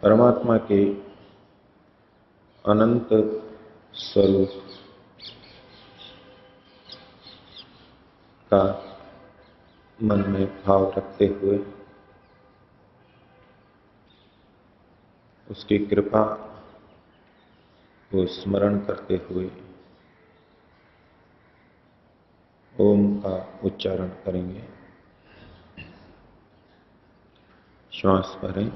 परमात्मा के अनंत स्वरूप का मन में भाव रखते हुए उसकी कृपा को स्मरण करते हुए ओम का उच्चारण करेंगे। श्वास भरें।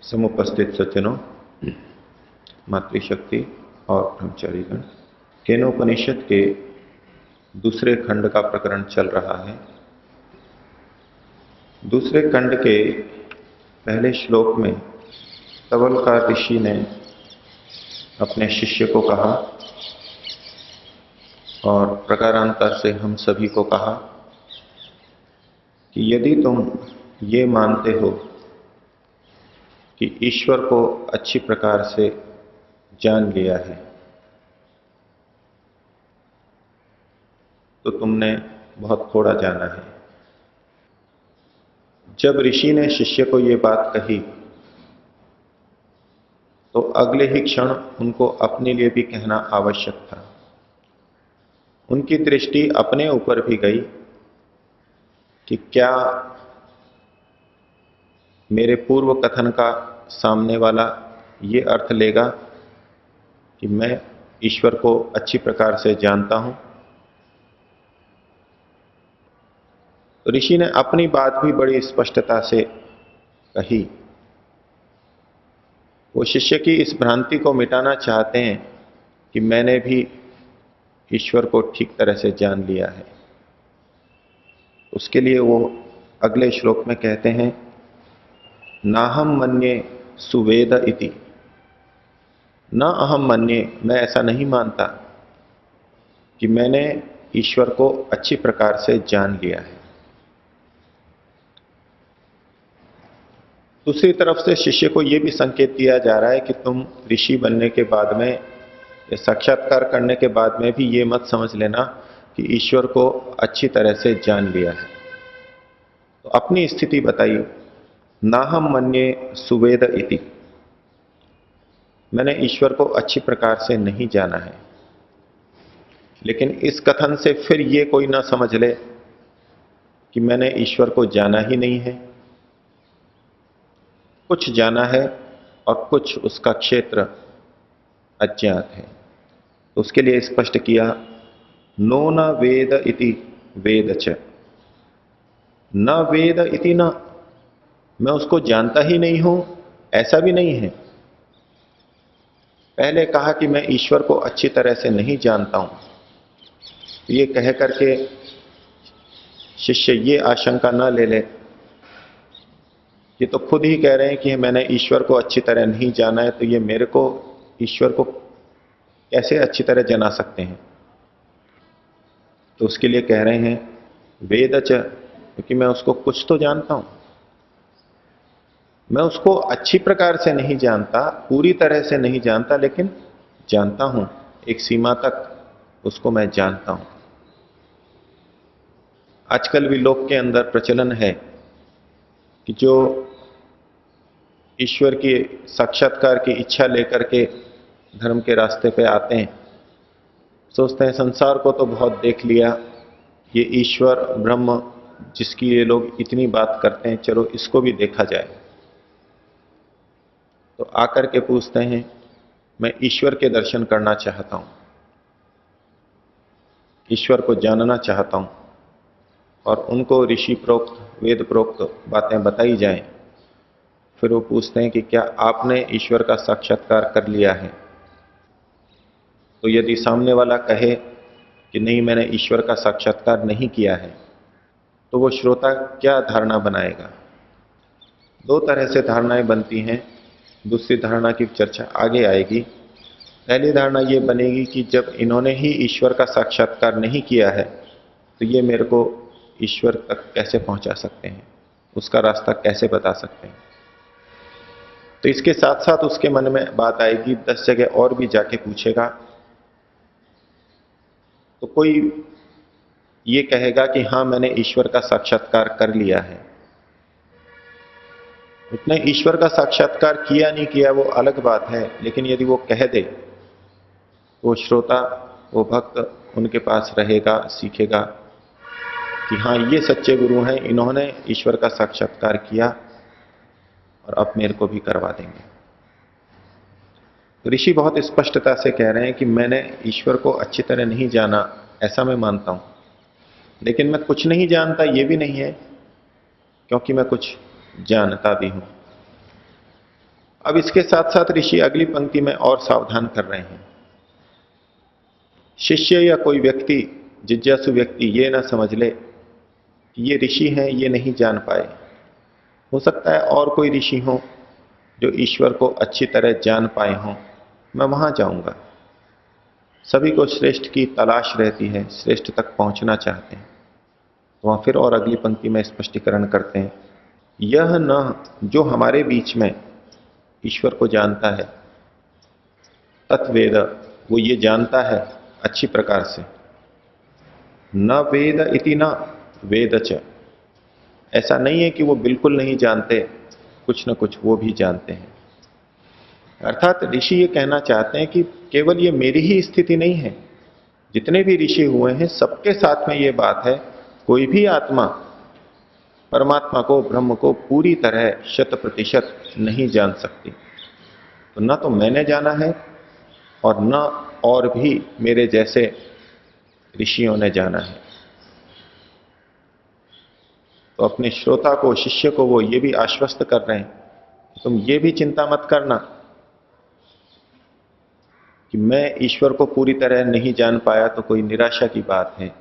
समुपस्थित सज्जनों, मातृशक्ति और ब्रह्मचारीगण, केनोपनिषद के दूसरे खंड का प्रकरण चल रहा है। दूसरे खंड के पहले श्लोक में तवलकार ऋषि ने अपने शिष्य को कहा और प्रकारांतर से हम सभी को कहा कि यदि तुम ये मानते हो कि ईश्वर को अच्छी प्रकार से जान लिया है तो तुमने बहुत थोड़ा जाना है। जब ऋषि ने शिष्य को ये बात कही तो अगले ही क्षण उनको अपने लिए भी कहना आवश्यक था। उनकी दृष्टि अपने ऊपर भी गई कि क्या मेरे पूर्व कथन का सामने वाला ये अर्थ लेगा कि मैं ईश्वर को अच्छी प्रकार से जानता हूं। तो ऋषि ने अपनी बात भी बड़ी स्पष्टता से कही। वो शिष्य की इस भ्रांति को मिटाना चाहते हैं कि मैंने भी ईश्वर को ठीक तरह से जान लिया है। उसके लिए वो अगले श्लोक में कहते हैं, नाहम मन्ये सुवेद इति, न अहम मन्ये, मैं ऐसा नहीं मानता कि मैंने ईश्वर को अच्छी प्रकार से जान लिया है। दूसरी तरफ से शिष्य को यह भी संकेत दिया जा रहा है कि तुम ऋषि बनने के बाद में या साक्षात्कार करने के बाद में भी ये मत समझ लेना कि ईश्वर को अच्छी तरह से जान लिया है। तो अपनी स्थिति बताइए। नाहम मन्ये सुवेद इति, मैंने ईश्वर को अच्छी प्रकार से नहीं जाना है। लेकिन इस कथन से फिर ये कोई ना समझ ले कि मैंने ईश्वर को जाना ही नहीं है। कुछ जाना है और कुछ उसका क्षेत्र अज्ञात है। तो उसके लिए स्पष्ट किया, नो न वेद इति वेद च, न वेद इति न, मैं उसको जानता ही नहीं हूं ऐसा भी नहीं है। पहले कहा कि मैं ईश्वर को अच्छी तरह से नहीं जानता हूं, ये कह करके शिष्य ये आशंका न ले ले, ये तो खुद ही कह रहे हैं कि मैंने ईश्वर को अच्छी तरह नहीं जाना है, तो ये मेरे को ईश्वर को कैसे अच्छी तरह जाना सकते हैं। तो उसके लिए कह रहे हैं वेद च, क्योंकि मैं उसको कुछ तो जानता हूं। मैं उसको अच्छी प्रकार से नहीं जानता, पूरी तरह से नहीं जानता, लेकिन जानता हूं, एक सीमा तक उसको मैं जानता हूं। आजकल भी लोग के अंदर प्रचलन है कि जो ईश्वर की साक्षात्कार की इच्छा लेकर के धर्म के रास्ते पे आते हैं, सोचते हैं संसार को तो बहुत देख लिया, ये ईश्वर ब्रह्म जिसकी ये लोग इतनी बात करते हैं, चलो इसको भी देखा जाए। तो आकर के पूछते हैं मैं ईश्वर के दर्शन करना चाहता हूं, ईश्वर को जानना चाहता हूं, और उनको ऋषि प्रोक्त वेद प्रोक्त बातें बताई जाएं। फिर वो पूछते हैं कि क्या आपने ईश्वर का साक्षात्कार कर लिया है। तो यदि सामने वाला कहे कि नहीं मैंने ईश्वर का साक्षात्कार नहीं किया है, तो वो श्रोता क्या धारणा बनाएगा। दो तरह से धारणाएं बनती हैं, दूसरी धारणा की चर्चा आगे आएगी। पहली धारणा ये बनेगी कि जब इन्होंने ही ईश्वर का साक्षात्कार नहीं किया है, तो ये मेरे को ईश्वर तक कैसे पहुंचा सकते हैं, उसका रास्ता कैसे बता सकते हैं। तो इसके साथ साथ उसके मन में बात आएगी, 10 जगह और भी जाके पूछेगा, तो कोई ये कहेगा कि हाँ मैंने ईश्वर का साक्षात्कार कर लिया है। उसने ईश्वर का साक्षात्कार किया नहीं किया वो अलग बात है, लेकिन यदि वो कह दे, वो श्रोता, वो भक्त उनके पास रहेगा, सीखेगा कि हाँ ये सच्चे गुरु हैं, इन्होंने ईश्वर का साक्षात्कार किया और अब मेरे को भी करवा देंगे। तो ऋषि बहुत स्पष्टता से कह रहे हैं कि मैंने ईश्वर को अच्छी तरह नहीं जाना, ऐसा मैं मानता हूं, लेकिन मैं कुछ नहीं जानता ये भी नहीं है, क्योंकि मैं कुछ जानता भी हूं। अब इसके साथ साथ ऋषि अगली पंक्ति में और सावधान कर रहे हैं, शिष्य या कोई व्यक्ति, जिज्ञासु व्यक्ति ये ना समझ ले कि ये ऋषि हैं, ये नहीं जान पाए। हो सकता है और कोई ऋषि हो जो ईश्वर को अच्छी तरह जान पाए हों, मैं वहां जाऊंगा। सभी को श्रेष्ठ की तलाश रहती है, श्रेष्ठ तक पहुंचना चाहते हैं। तो वहां फिर और अगली पंक्ति में स्पष्टीकरण करते हैं, यह न जो हमारे बीच में ईश्वर को जानता है, तत्वेद, वो ये जानता है अच्छी प्रकार से, न वेद इति न वेद च, ऐसा नहीं है कि वो बिल्कुल नहीं जानते, कुछ न कुछ वो भी जानते हैं। अर्थात ऋषि ये कहना चाहते हैं कि केवल ये मेरी ही स्थिति नहीं है, जितने भी ऋषि हुए हैं सबके साथ में ये बात है, कोई भी आत्मा परमात्मा को, ब्रह्म को पूरी तरह 100% नहीं जान सकती। तो न तो मैंने जाना है और न और भी मेरे जैसे ऋषियों ने जाना है। तो अपने श्रोता को, शिष्य को वो ये भी आश्वस्त कर रहे हैं, तुम ये भी चिंता मत करना कि मैं ईश्वर को पूरी तरह नहीं जान पाया तो कोई निराशा की बात है।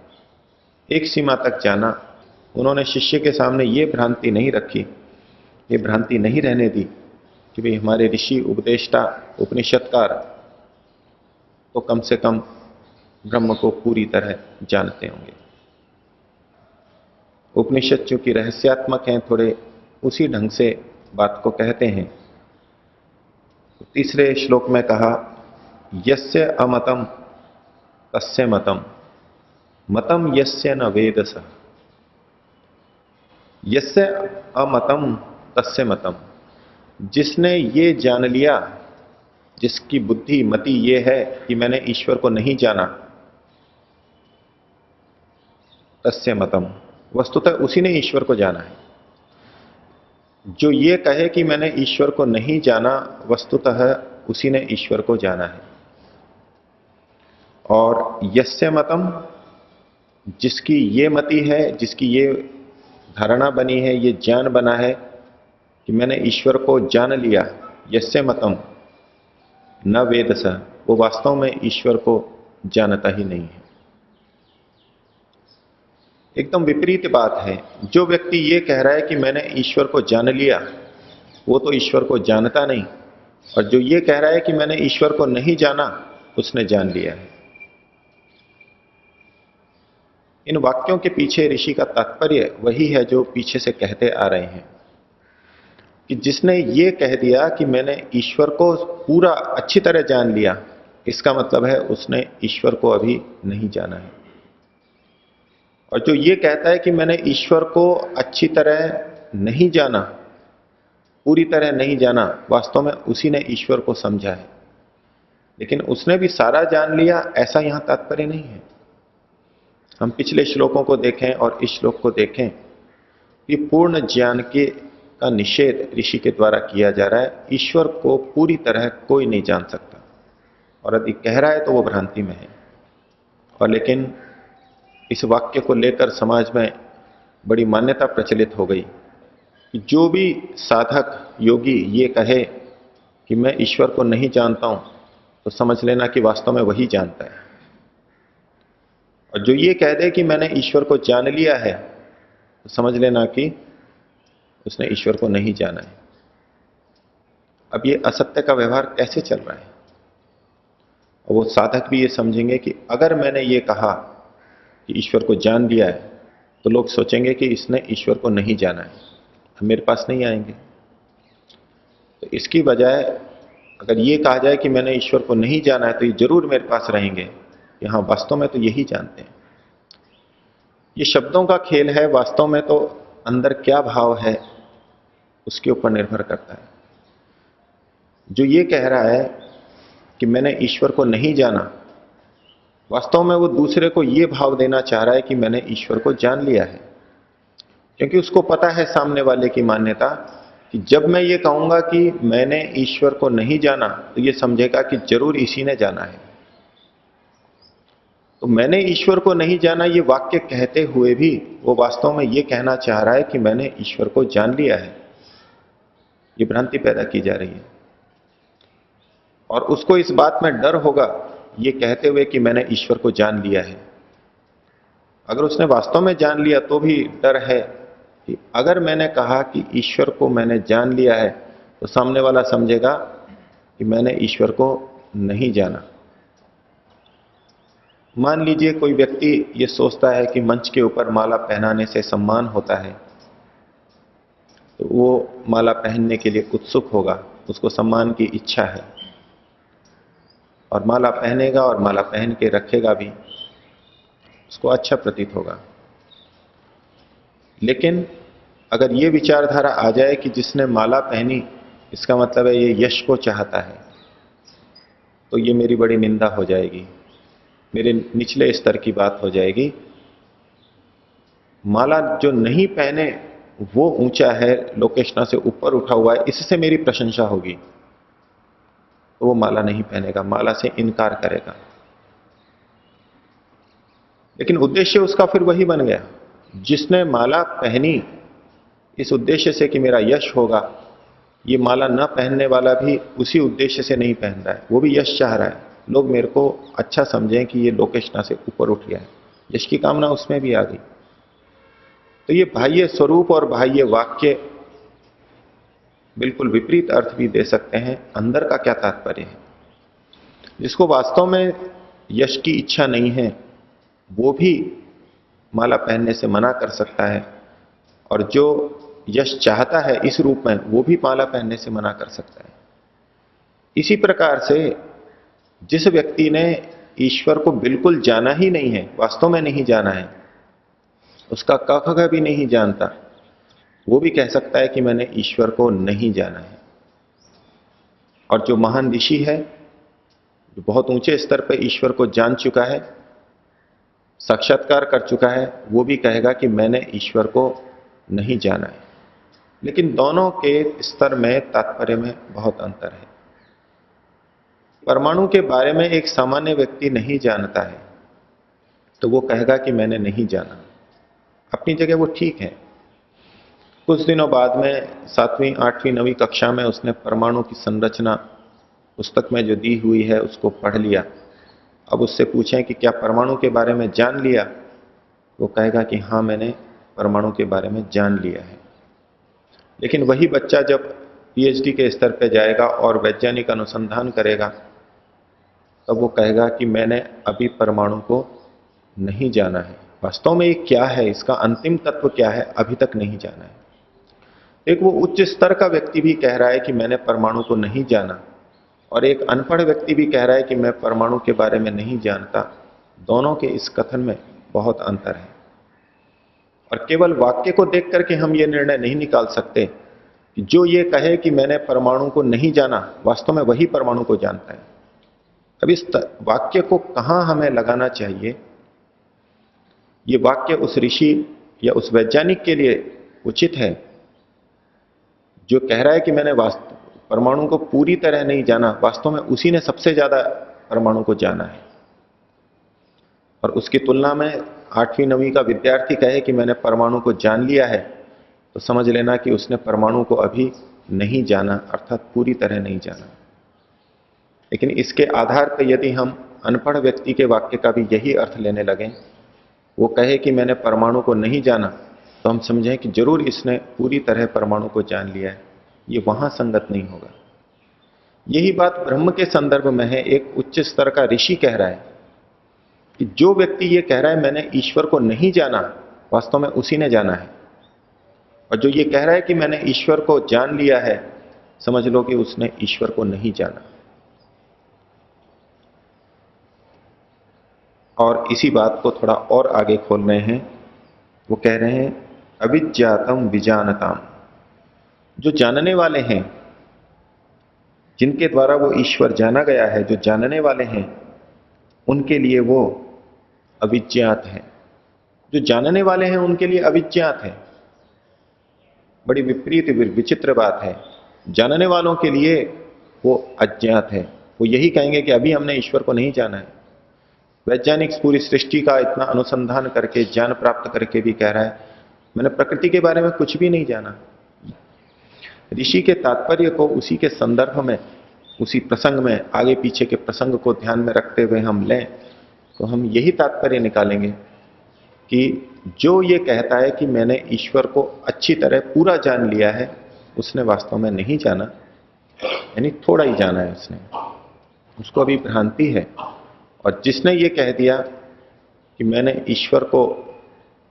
एक सीमा तक जाना। उन्होंने शिष्य के सामने ये भ्रांति नहीं रखी, ये भ्रांति नहीं रहने दी कि भाई हमारे ऋषि, उपदेष्टा, उपनिषदकार तो कम से कम ब्रह्म को पूरी तरह जानते होंगे। उपनिषद चूंकि रहस्यात्मक हैं, थोड़े उसी ढंग से बात को कहते हैं। तो तीसरे श्लोक में कहा, यस्य अमतम तस्य मतम, मतम यस्य न वेदस। यस्य अमतम तस्य मतम, जिसने ये जान लिया, जिसकी बुद्धि, मति ये है कि मैंने ईश्वर को नहीं जाना, तस्य मतम, वस्तुतः उसी ने ईश्वर को जाना है। जो ये कहे कि मैंने ईश्वर को नहीं जाना, वस्तुतः उसी ने ईश्वर को जाना है। और यस्य मतम, जिसकी ये मति है, जिसकी ये धारणा बनी है, ये ज्ञान बना है कि मैंने ईश्वर को जान लिया, यस्य मतम न वेद स, वो वास्तव में ईश्वर को जानता ही नहीं है। एकदम विपरीत बात है। जो व्यक्ति ये कह रहा है कि मैंने ईश्वर को जान लिया, वो तो ईश्वर को जानता नहीं, और जो ये कह रहा है कि मैंने ईश्वर को नहीं जाना, उसने जान लिया है। इन वाक्यों के पीछे ऋषि का तात्पर्य वही है जो पीछे से कहते आ रहे हैं कि जिसने ये कह दिया कि मैंने ईश्वर को पूरा अच्छी तरह जान लिया, इसका मतलब है उसने ईश्वर को अभी नहीं जाना है। और जो ये कहता है कि मैंने ईश्वर को अच्छी तरह नहीं जाना, पूरी तरह नहीं जाना, वास्तव में उसी ने ईश्वर को समझा है, लेकिन उसने भी सारा जान लिया, ऐसा यहां तात्पर्य नहीं है। हम पिछले श्लोकों को देखें और इस श्लोक को देखें, ये पूर्ण ज्ञान का निषेध ऋषि के द्वारा किया जा रहा है। ईश्वर को पूरी तरह कोई नहीं जान सकता, और यदि कह रहा है तो वो भ्रांति में है। और लेकिन इस वाक्य को लेकर समाज में बड़ी मान्यता प्रचलित हो गई कि जो भी साधक योगी ये कहे कि मैं ईश्वर को नहीं जानता हूं, तो समझ लेना कि वास्तव में वही जानता है। और जो ये कह दे कि मैंने ईश्वर को जान लिया है, तो समझ लेना कि उसने ईश्वर को नहीं जाना है। अब ये असत्य का व्यवहार कैसे चल रहा है? और वो साधक भी ये समझेंगे कि अगर मैंने ये कहा कि ईश्वर को जान लिया है, तो लोग सोचेंगे कि इसने ईश्वर को नहीं जाना है, मेरे पास नहीं आएंगे। तो इसकी बजाय अगर ये कहा जाए कि मैंने ईश्वर को नहीं जाना है, तो ये जरूर मेरे पास रहेंगे, यहां वास्तव में तो यही जानते हैं। ये शब्दों का खेल है, वास्तव में तो अंदर क्या भाव है उसके ऊपर निर्भर करता है। जो ये कह रहा है कि मैंने ईश्वर को नहीं जाना, वास्तव में वो दूसरे को ये भाव देना चाह रहा है कि मैंने ईश्वर को जान लिया है, क्योंकि उसको पता है सामने वाले की मान्यता कि जब मैं ये कहूंगा कि मैंने ईश्वर को नहीं जाना, तो ये समझेगा कि जरूर इसी ने जाना है। तो मैंने ईश्वर को नहीं जाना, ये वाक्य कहते हुए भी वो वास्तव में ये कहना चाह रहा है कि मैंने ईश्वर को जान लिया है। ये भ्रांति पैदा की जा रही है, और उसको इस बात में डर होगा ये कहते हुए कि मैंने ईश्वर को जान लिया है। अगर उसने वास्तव में जान लिया तो भी डर है कि अगर मैंने कहा कि ईश्वर को मैंने जान लिया है, तो सामने वाला समझेगा कि मैंने ईश्वर को नहीं जाना। मान लीजिए कोई व्यक्ति ये सोचता है कि मंच के ऊपर माला पहनाने से सम्मान होता है, तो वो माला पहनने के लिए उत्सुक होगा, उसको सम्मान की इच्छा है, और माला पहनेगा और माला पहन के रखेगा भी, उसको अच्छा प्रतीत होगा। लेकिन अगर ये विचारधारा आ जाए कि जिसने माला पहनी, इसका मतलब है ये यश को चाहता है, तो ये मेरी बड़ी निंदा हो जाएगी, मेरे निचले स्तर की बात हो जाएगी। माला जो नहीं पहने वो ऊंचा है, लोकेशना से ऊपर उठा हुआ है, इससे मेरी प्रशंसा होगी, तो वो माला नहीं पहनेगा, माला से इनकार करेगा। लेकिन उद्देश्य उसका फिर वही बन गया। जिसने माला पहनी इस उद्देश्य से कि मेरा यश होगा, ये माला न पहनने वाला भी उसी उद्देश्य से नहीं पहन रहा है, वो भी यश चाह रहा है, लोग मेरे को अच्छा समझें कि ये लोकेशना से ऊपर उठ गया है, यश की कामना उसमें भी आ गई। तो ये बाह्य स्वरूप और बाह्य वाक्य बिल्कुल विपरीत अर्थ भी दे सकते हैं। अंदर का क्या तात्पर्य है? जिसको वास्तव में यश की इच्छा नहीं है, वो भी माला पहनने से मना कर सकता है, और जो यश चाहता है इस रूप में, वो भी माला पहनने से मना कर सकता है। इसी प्रकार से जिस व्यक्ति ने ईश्वर को बिल्कुल जाना ही नहीं है, वास्तव में नहीं जाना है, उसका क ख ग भी नहीं जानता, वो भी कह सकता है कि मैंने ईश्वर को नहीं जाना है। और जो महान ऋषि है, जो बहुत ऊंचे स्तर पर ईश्वर को जान चुका है, साक्षात्कार कर चुका है, वो भी कहेगा कि मैंने ईश्वर को नहीं जाना है। लेकिन दोनों के स्तर में तात्पर्य में बहुत अंतर है। परमाणु के बारे में एक सामान्य व्यक्ति नहीं जानता है, तो वो कहेगा कि मैंने नहीं जाना। अपनी जगह वो ठीक है। कुछ दिनों बाद में 7वीं 8वीं 9वीं कक्षा में उसने परमाणु की संरचना पुस्तक में जो दी हुई है उसको पढ़ लिया। अब उससे पूछें कि क्या परमाणु के बारे में जान लिया, वो कहेगा कि हाँ, मैंने परमाणु के बारे में जान लिया है। लेकिन वही बच्चा जब पीएचडी के स्तर पर जाएगा और वैज्ञानिक अनुसंधान करेगा, तब वो कहेगा कि मैंने अभी परमाणु को नहीं जाना है। वास्तव में ये क्या है, इसका अंतिम तत्व क्या है, अभी तक नहीं जाना है। एक वो उच्च स्तर का व्यक्ति भी कह रहा है कि मैंने परमाणु को नहीं जाना, और एक अनपढ़ व्यक्ति भी कह रहा है कि मैं परमाणु के बारे में नहीं जानता। दोनों के इस कथन में बहुत अंतर है। और केवल वाक्य को देख करके हम ये निर्णय नहीं निकाल सकते कि जो ये कहे कि मैंने परमाणु को नहीं जाना, वास्तव में वही परमाणु को जानता है। अब इस वाक्य को कहां हमें लगाना चाहिए, ये वाक्य उस ऋषि या उस वैज्ञानिक के लिए उचित है जो कह रहा है कि मैंने परमाणु को पूरी तरह नहीं जाना, वास्तव में उसी ने सबसे ज्यादा परमाणु को जाना है। और उसकी तुलना में 8वीं 9वीं का विद्यार्थी कहे कि मैंने परमाणु को जान लिया है, तो समझ लेना कि उसने परमाणु को अभी नहीं जाना, अर्थात पूरी तरह नहीं जाना। लेकिन इसके आधार पर यदि हम अनपढ़ व्यक्ति के वाक्य का भी यही अर्थ लेने लगें, वो कहे कि मैंने परमाणु को नहीं जाना, तो हम समझें कि जरूर इसने पूरी तरह परमाणु को जान लिया है। ये वहां संगत नहीं होगा। यही बात ब्रह्म के संदर्भ में है। एक उच्च स्तर का ऋषि कह रहा है कि जो व्यक्ति ये कह रहा है मैंने ईश्वर को नहीं जाना, वास्तव में उसी ने जाना है। और जो ये कह रहा है कि मैंने ईश्वर को जान लिया है, समझ लो कि उसने ईश्वर को नहीं जाना। और इसी बात को थोड़ा और आगे खोल रहे हैं। वो कह रहे हैं अविज्ञातम विजानताम। जो जानने वाले हैं, जिनके द्वारा वो ईश्वर जाना गया है, जो जानने वाले हैं, उनके लिए वो अविज्ञात है। जो जानने वाले हैं उनके लिए अविज्ञात है। बड़ी विपरीत विचित्र बात है। जानने वालों के लिए वो अज्ञात है। वो यही कहेंगे कि अभी हमने ईश्वर को नहीं जाना है। वैज्ञानिक पूरी सृष्टि का इतना अनुसंधान करके, ज्ञान प्राप्त करके भी कह रहा है मैंने प्रकृति के बारे में कुछ भी नहीं जाना। ऋषि के तात्पर्य को उसी के संदर्भ में, उसी प्रसंग में, आगे पीछे के प्रसंग को ध्यान में रखते हुए हम लें, तो हम यही तात्पर्य निकालेंगे कि जो ये कहता है कि मैंने ईश्वर को अच्छी तरह पूरा जान लिया है, उसने वास्तव में नहीं जाना, यानी थोड़ा ही जाना है उसने, उसको अभी भ्रांति है। और जिसने ये कह दिया कि मैंने ईश्वर को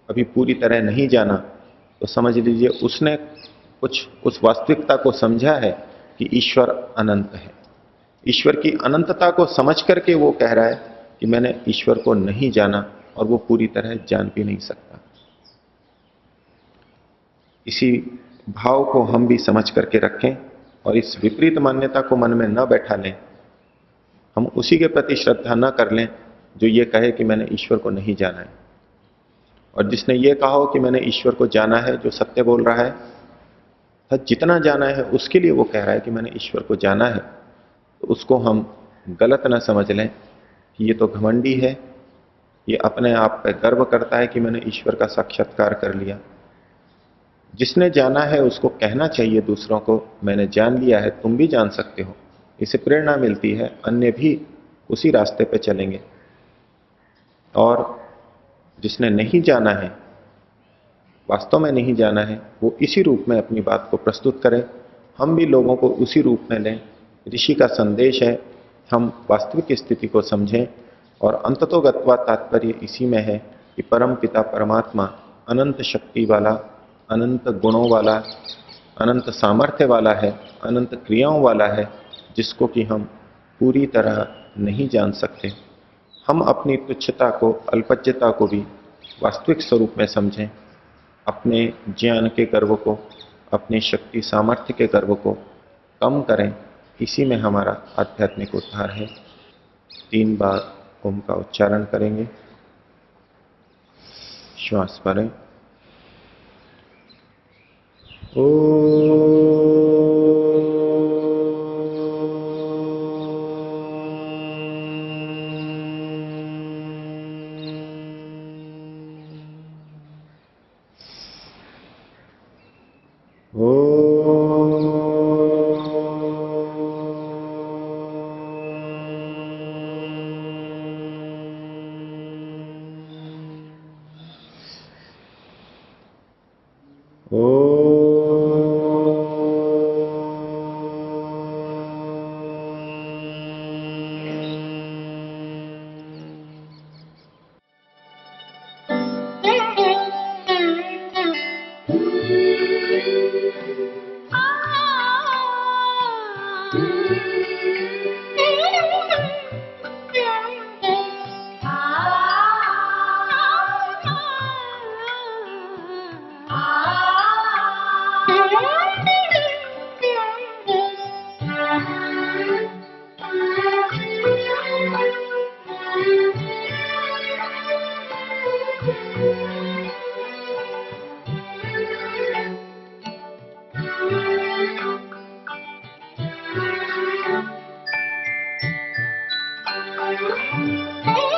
अभी पूरी तरह नहीं जाना, तो समझ लीजिए उसने कुछ उस वास्तविकता को समझा है कि ईश्वर अनंत है। ईश्वर की अनंतता को समझ करके वो कह रहा है कि मैंने ईश्वर को नहीं जाना, और वो पूरी तरह जान भी नहीं सकता। इसी भाव को हम भी समझ करके रखें और इस विपरीत मान्यता को मन में न बैठा लें। हम उसी के प्रति श्रद्धा न कर लें जो ये कहे कि मैंने ईश्वर को नहीं जाना है। और जिसने ये कहा हो कि मैंने ईश्वर को जाना है, जो सत्य बोल रहा है, जितना जाना है उसके लिए वो कह रहा है कि मैंने ईश्वर को जाना है, तो उसको हम गलत ना समझ लें कि ये तो घमंडी है, ये अपने आप पे गर्व करता है कि मैंने ईश्वर का साक्षात्कार कर लिया। जिसने जाना है उसको कहना चाहिए दूसरों को, मैंने जान लिया है, तुम भी जान सकते हो। इससे प्रेरणा मिलती है, अन्य भी उसी रास्ते पे चलेंगे। और जिसने नहीं जाना है, वास्तव में नहीं जाना है, वो इसी रूप में अपनी बात को प्रस्तुत करे। हम भी लोगों को उसी रूप में लें। ऋषि का संदेश है, हम वास्तविक स्थिति को समझें। और अंततोगत्वा तात्पर्य इसी में है कि परम पिता परमात्मा अनंत शक्ति वाला, अनंत गुणों वाला, अनंत सामर्थ्य वाला है, अनंत क्रियाओं वाला है, जिसको कि हम पूरी तरह नहीं जान सकते। हम अपनी तुच्छता को, अल्पज्यता को भी वास्तविक स्वरूप में समझें। अपने ज्ञान के गर्व को, अपनी शक्ति सामर्थ्य के गर्व को कम करें। इसी में हमारा आध्यात्मिक उद्धार है। 3 बार ओम का उच्चारण करेंगे। श्वास भरें। ओ Thank you.